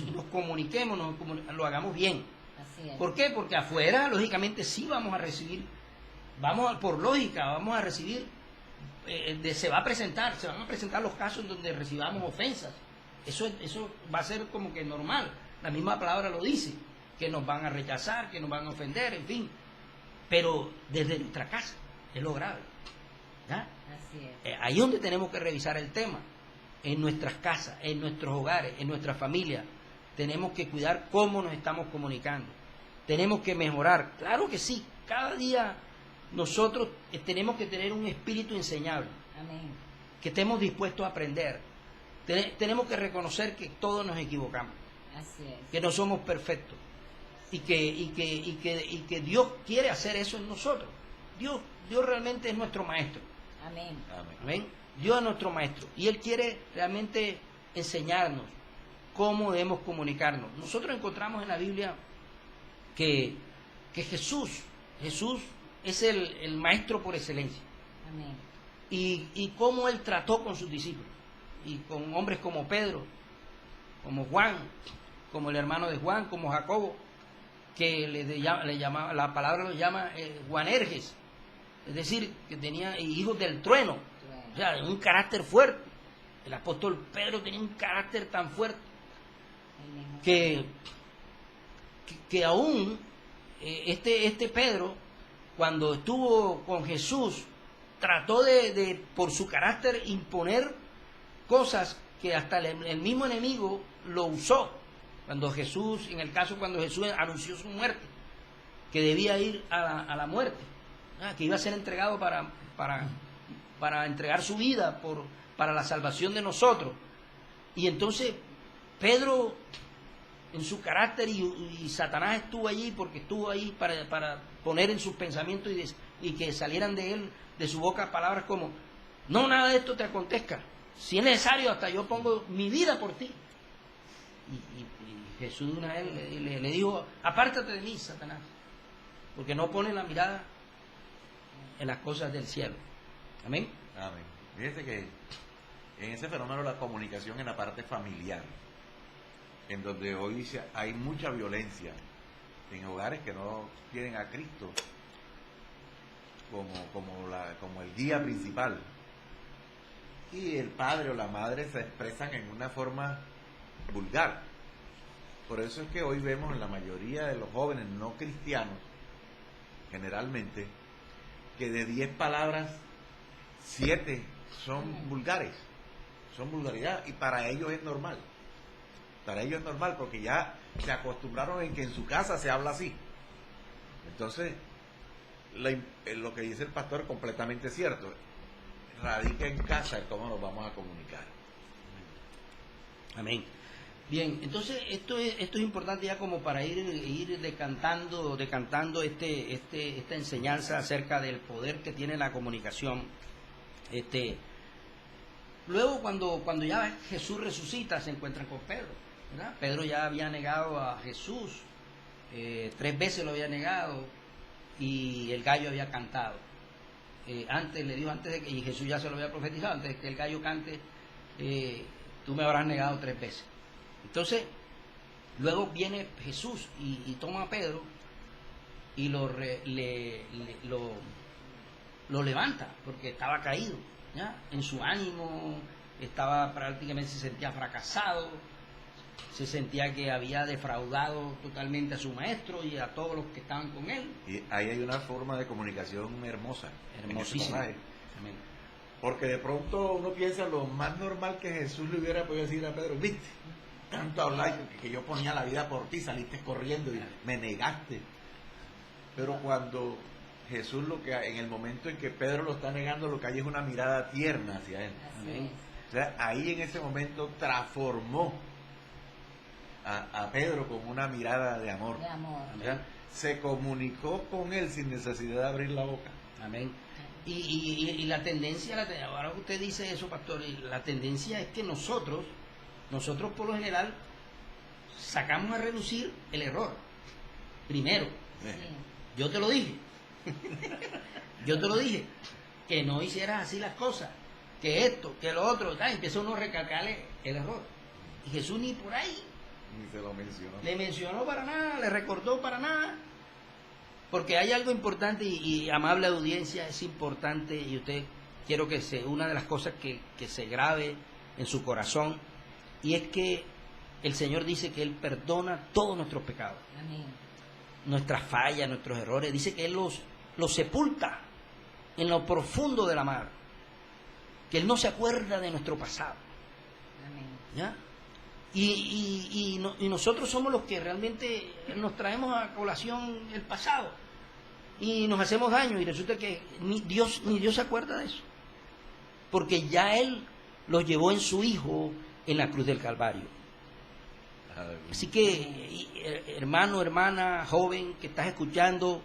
lo hagamos bien. Así es. ¿Por qué? Porque afuera, lógicamente, sí vamos a recibir, por lógica, vamos a recibir, se van a presentar los casos en donde recibamos ofensas. Eso va a ser como que normal. La misma palabra lo dice, que nos van a rechazar, que nos van a ofender, en fin. Pero desde nuestra casa es lo grave. ¿Ya? Así es. Ahí es donde tenemos que revisar el tema. En nuestras casas, en nuestros hogares, en nuestra familia. Tenemos que cuidar cómo nos estamos comunicando. Tenemos que mejorar. Claro que sí, cada día nosotros tenemos que tener un espíritu enseñable. Amén. Que estemos dispuestos a aprender. Tenemos que reconocer que todos nos equivocamos, Así es. que no somos perfectos y que Dios quiere hacer eso en nosotros. Dios realmente es nuestro maestro. Amén. Amén. ¿Ven? Dios es nuestro maestro y Él quiere realmente enseñarnos cómo debemos comunicarnos. Nosotros encontramos en la Biblia que Jesús es el maestro por excelencia. Amén. Y cómo Él trató con sus discípulos y con hombres como Pedro, como Juan, como el hermano de Juan, como Jacobo, que le llama, la palabra lo llama Juanerges, es decir, que tenía hijos del trueno, o sea, un carácter fuerte. El apóstol Pedro tenía un carácter tan fuerte que aún este Pedro, cuando estuvo con Jesús, trató de por su carácter imponer cosas que hasta el mismo enemigo lo usó. Cuando Jesús anunció su muerte, que debía ir a la muerte, que iba a ser entregado para entregar su vida para la salvación de nosotros. Y entonces Pedro, en su carácter, y Satanás estuvo allí porque estuvo ahí para poner en sus pensamientos y que salieran de él, de su boca, palabras como: no, nada de esto te acontezca, si es necesario hasta yo pongo mi vida por ti. Y Jesús una vez le dijo: apártate de mí, Satanás, porque no pones la mirada en las cosas del cielo. Amén. Amén. Fíjese que en ese fenómeno de la comunicación en la parte familiar, en donde hoy hay mucha violencia en hogares que no tienen a Cristo como el guía principal, y el padre o la madre se expresan en una forma vulgar. Por eso es que hoy vemos en la mayoría de los jóvenes no cristianos, generalmente, que de 10 palabras, 7 son vulgares, son vulgaridad, y para ellos es normal. Para ellos es normal porque ya se acostumbraron en que en su casa se habla así. Entonces, lo que dice el pastor es completamente cierto. Radica en casa en cómo nos vamos a comunicar. Amén. Bien, entonces esto es importante ya como para ir decantando esta enseñanza acerca del poder que tiene la comunicación. Luego cuando ya Jesús resucita, se encuentran con Pedro, ¿verdad? Pedro ya había negado a Jesús, 3 veces lo había negado, y el gallo había cantado. Antes de que, y Jesús ya se lo había profetizado, antes de que el gallo cante, tú me habrás negado 3 veces. Entonces, luego viene Jesús y toma a Pedro y lo levanta, porque estaba caído, ¿ya? En su ánimo, prácticamente se sentía fracasado, se sentía que había defraudado totalmente a su maestro y a todos los que estaban con él. Y ahí hay una forma de comunicación hermosa. Hermosísima. Amén. Porque de pronto uno piensa lo más normal que Jesús le hubiera podido decir a Pedro: viste, tanto hablar que yo ponía la vida por ti, saliste corriendo y me negaste. Pero cuando Jesús, en el momento en que Pedro lo está negando, lo que hay es una mirada tierna hacia él. Así es. O sea, ahí en ese momento transformó a Pedro con una mirada de amor. De amor. O sea, se comunicó con él sin necesidad de abrir la boca. Amén. Y la tendencia, ahora que usted dice eso, pastor, y la tendencia es que nosotros por lo general sacamos a relucir el error. Primero, yo te lo dije, que no hicieras así las cosas, que esto, que lo otro, empieza uno a recalcarle el error. Y Jesús ni por ahí Ni se lo mencionó. le mencionó para nada, le recordó para nada. Porque hay algo importante y amable audiencia, es importante, y usted quiero que una de las cosas que se grabe en su corazón, y es que el Señor dice que Él perdona todos nuestros pecados. Amén. Nuestras fallas, nuestros errores, dice que Él los sepulta en lo profundo de la mar, que Él no se acuerda de nuestro pasado. Amén. ¿Ya? Y nosotros somos los que realmente nos traemos a colación el pasado y nos hacemos daño, y resulta que ni Dios se acuerda de eso, porque ya Él los llevó en su Hijo en la cruz del Calvario. Así que, hermano, hermana, joven que estás escuchando,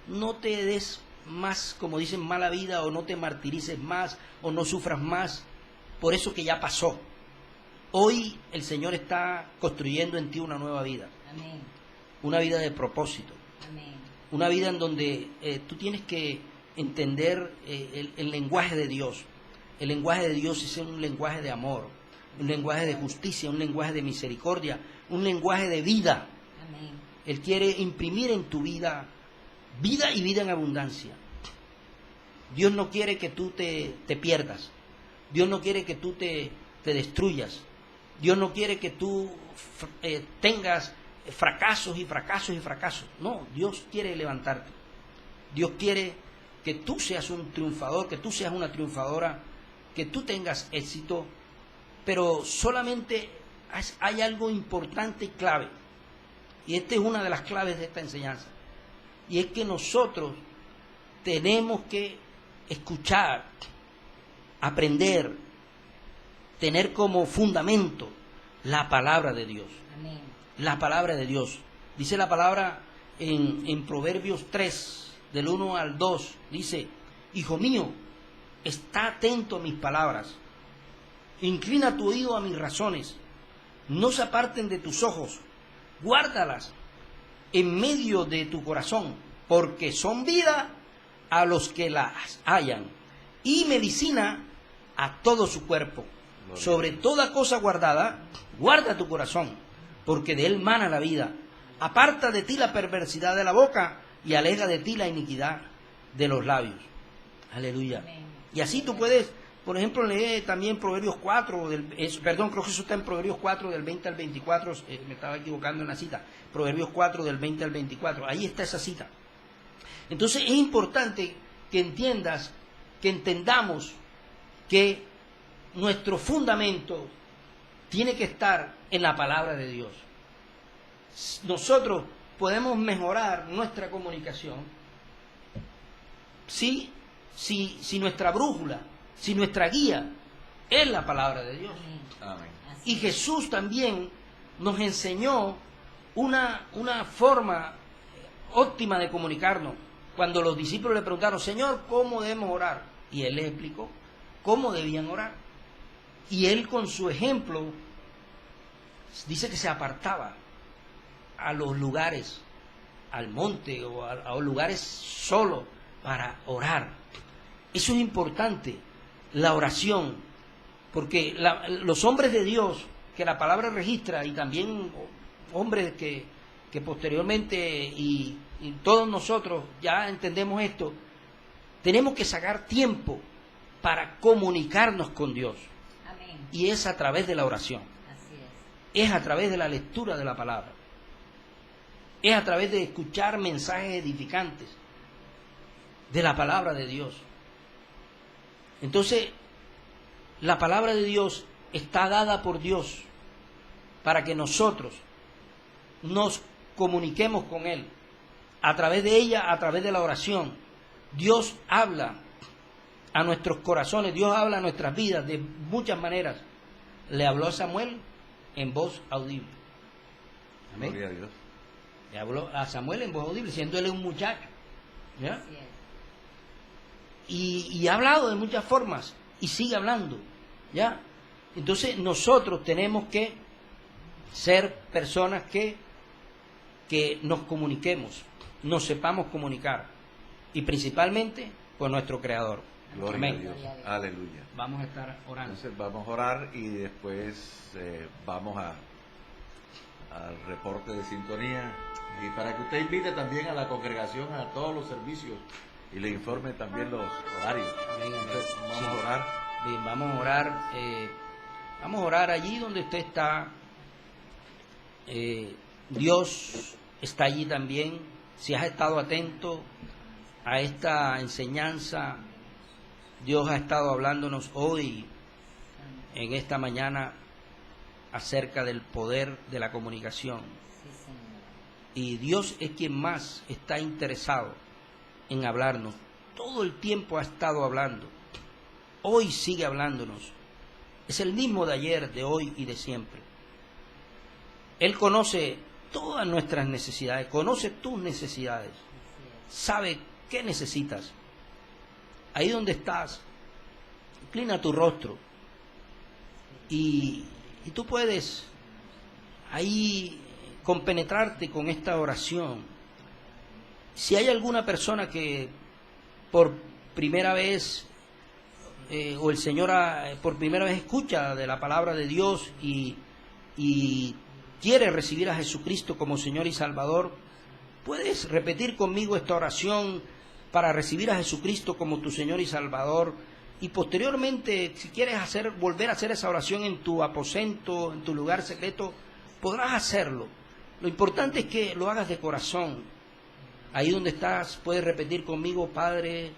no te des más, como dicen, mala vida, o no te martirices más, o no sufras más por eso que ya pasó. Hoy el Señor está construyendo en ti una nueva vida. Amén. Una vida de propósito. Amén. Una vida en donde tú tienes que entender el lenguaje de Dios. El lenguaje de Dios es un lenguaje de amor, un lenguaje de justicia, un lenguaje de misericordia, un lenguaje de vida. Amén. Él quiere imprimir en tu vida vida y vida en abundancia. Dios no quiere que tú te pierdas. Dios no quiere que tú te destruyas. Dios no quiere que tú tengas fracasos y fracasos y fracasos. No, Dios quiere levantarte. Dios quiere que tú seas un triunfador, que tú seas una triunfadora, que tú tengas éxito, pero solamente hay algo importante y clave. Y esta es una de las claves de esta enseñanza. Y es que nosotros tenemos que escuchar, aprender, tener como fundamento la palabra de Dios. Amén. La palabra de Dios. Dice la palabra en Proverbios 3, del 1 al 2, dice: Hijo mío, está atento a mis palabras, inclina tu oído a mis razones, no se aparten de tus ojos, guárdalas en medio de tu corazón, porque son vida a los que las hallan y medicina a todo su cuerpo. Sobre toda cosa guardada, guarda tu corazón, porque de él mana la vida. Aparta de ti la perversidad de la boca y aleja de ti la iniquidad de los labios. Aleluya. Amén. Y así tú puedes, por ejemplo, leer también Proverbios 4, creo que eso está en Proverbios 4 del 20 al 24, me estaba equivocando en la cita, Proverbios 4 del 20 al 24, ahí está esa cita. Entonces es importante que entendamos que nuestro fundamento tiene que estar en la palabra de Dios. Nosotros podemos mejorar nuestra comunicación si nuestra brújula, si nuestra guía es la palabra de Dios. Amén. Así Y Jesús también nos enseñó una forma óptima de comunicarnos. Cuando los discípulos le preguntaron: Señor, ¿cómo debemos orar? Y Él les explicó cómo debían orar. Y Él, con su ejemplo, dice que se apartaba a los lugares, al monte o a lugares solo para orar. Eso es importante, la oración, porque los hombres de Dios que la palabra registra, y también hombres que posteriormente y todos nosotros ya entendemos esto, tenemos que sacar tiempo para comunicarnos con Dios. Amén. Y es a través de la oración, Así es a través de la lectura de la palabra, es a través de escuchar mensajes edificantes de la palabra de Dios. Entonces, la palabra de Dios está dada por Dios para que nosotros nos comuniquemos con Él. A través de ella, a través de la oración, Dios habla a nuestros corazones, Dios habla a nuestras vidas de muchas maneras. Le habló a Samuel en voz audible. Amén. Gloria a Dios. Le habló a Samuel en voz audible, siendo él un muchacho. ¿Ya? Así es. Y ha hablado de muchas formas y sigue hablando. ¿Ya? Entonces nosotros tenemos que ser personas que nos comuniquemos, nos sepamos comunicar, y principalmente con nuestro Creador. Gloria Amén. a Dios. Aleluya. Vamos a estar orando. Entonces vamos a orar y después vamos al reporte de sintonía, y para que usted invite también a la congregación a todos los servicios y le informe también los horarios. Amén, amén. Entonces, vamos Sí. a orar. Bien, vamos a orar. Vamos a orar allí donde usted está. Dios está allí también. Si has estado atento a esta enseñanza, Dios ha estado hablándonos hoy, en esta mañana, acerca del poder de la comunicación. Sí, Señor. Y Dios es quien más está interesado en hablarnos. Todo el tiempo ha estado hablando. Hoy sigue hablándonos. Es el mismo de ayer, de hoy y de siempre. Él conoce todas nuestras necesidades, conoce tus necesidades, sabe qué necesitas. Ahí donde estás, inclina tu rostro y tú puedes ahí compenetrarte con esta oración. Si hay alguna persona que por primera vez o el Señor por primera vez escucha de la palabra de Dios y quiere recibir a Jesucristo como Señor y Salvador, puedes repetir conmigo esta oración para recibir a Jesucristo como tu Señor y Salvador. Y posteriormente, si quieres volver a hacer esa oración en tu aposento, en tu lugar secreto, podrás hacerlo. Lo importante es que lo hagas de corazón. Ahí donde estás, puedes repetir conmigo: Padre,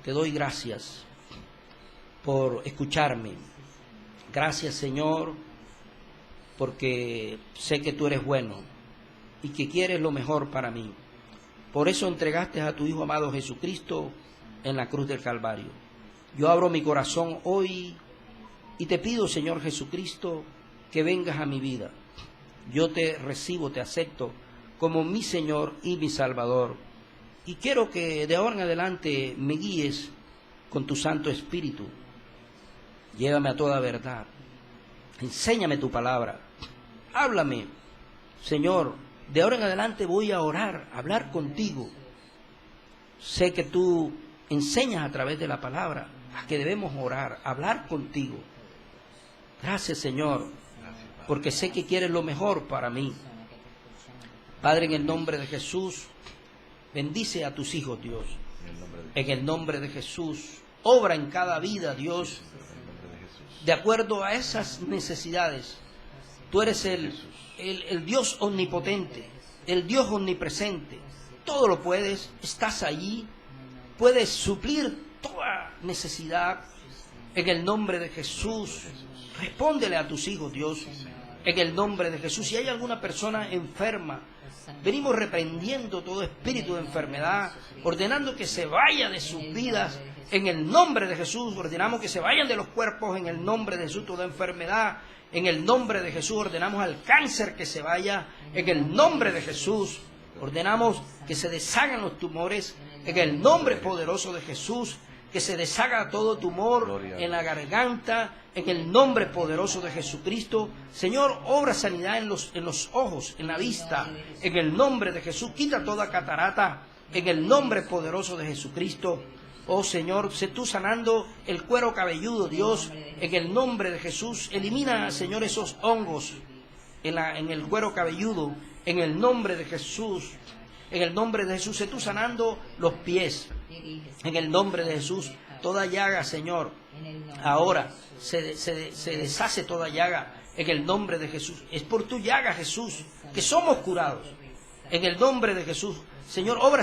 te doy gracias por escucharme. Gracias, Señor, porque sé que tú eres bueno y que quieres lo mejor para mí. Por eso entregaste a tu Hijo amado Jesucristo en la cruz del Calvario. Yo abro mi corazón hoy y te pido, Señor Jesucristo, que vengas a mi vida. Yo te recibo, te acepto como mi Señor y mi Salvador. Y quiero que de ahora en adelante me guíes con tu Santo Espíritu. Llévame a toda verdad. Enséñame tu palabra. Háblame, Señor. De ahora en adelante voy a orar, a hablar contigo. Sé que tú enseñas a través de la palabra a que debemos orar, hablar contigo. Gracias, Señor, porque sé que quieres lo mejor para mí. Padre, en el nombre de Jesús, bendice a tus hijos, Dios. En el nombre de Jesús, obra en cada vida, Dios, de acuerdo a esas necesidades. Tú eres el Dios omnipotente, el Dios omnipresente. Todo lo puedes, estás allí, puedes suplir toda necesidad. En el nombre de Jesús, respóndele a tus hijos, Dios. En el nombre de Jesús, si hay alguna persona enferma, venimos reprendiendo todo espíritu de enfermedad, ordenando que se vaya de sus vidas. En el nombre de Jesús, ordenamos que se vayan de los cuerpos. En el nombre de Jesús, toda enfermedad. En el nombre de Jesús, ordenamos al cáncer que se vaya. En el nombre de Jesús, ordenamos que se deshagan los tumores. En el nombre poderoso de Jesús, que se deshaga todo tumor en la garganta. En el nombre poderoso de Jesucristo, Señor, obra sanidad en los ojos, en la vista. En el nombre de Jesús, quita toda catarata. En el nombre poderoso de Jesucristo. Oh Señor, sé tú sanando el cuero cabelludo, Dios, en el nombre de Jesús. Elimina, Señor, esos hongos en el cuero cabelludo, en el nombre de Jesús. En el nombre de Jesús, sé tú sanando los pies. En el nombre de Jesús, toda llaga, Señor, ahora se deshace toda llaga. En el nombre de Jesús, es por tu llaga, Jesús, que somos curados. En el nombre de Jesús, Señor, obra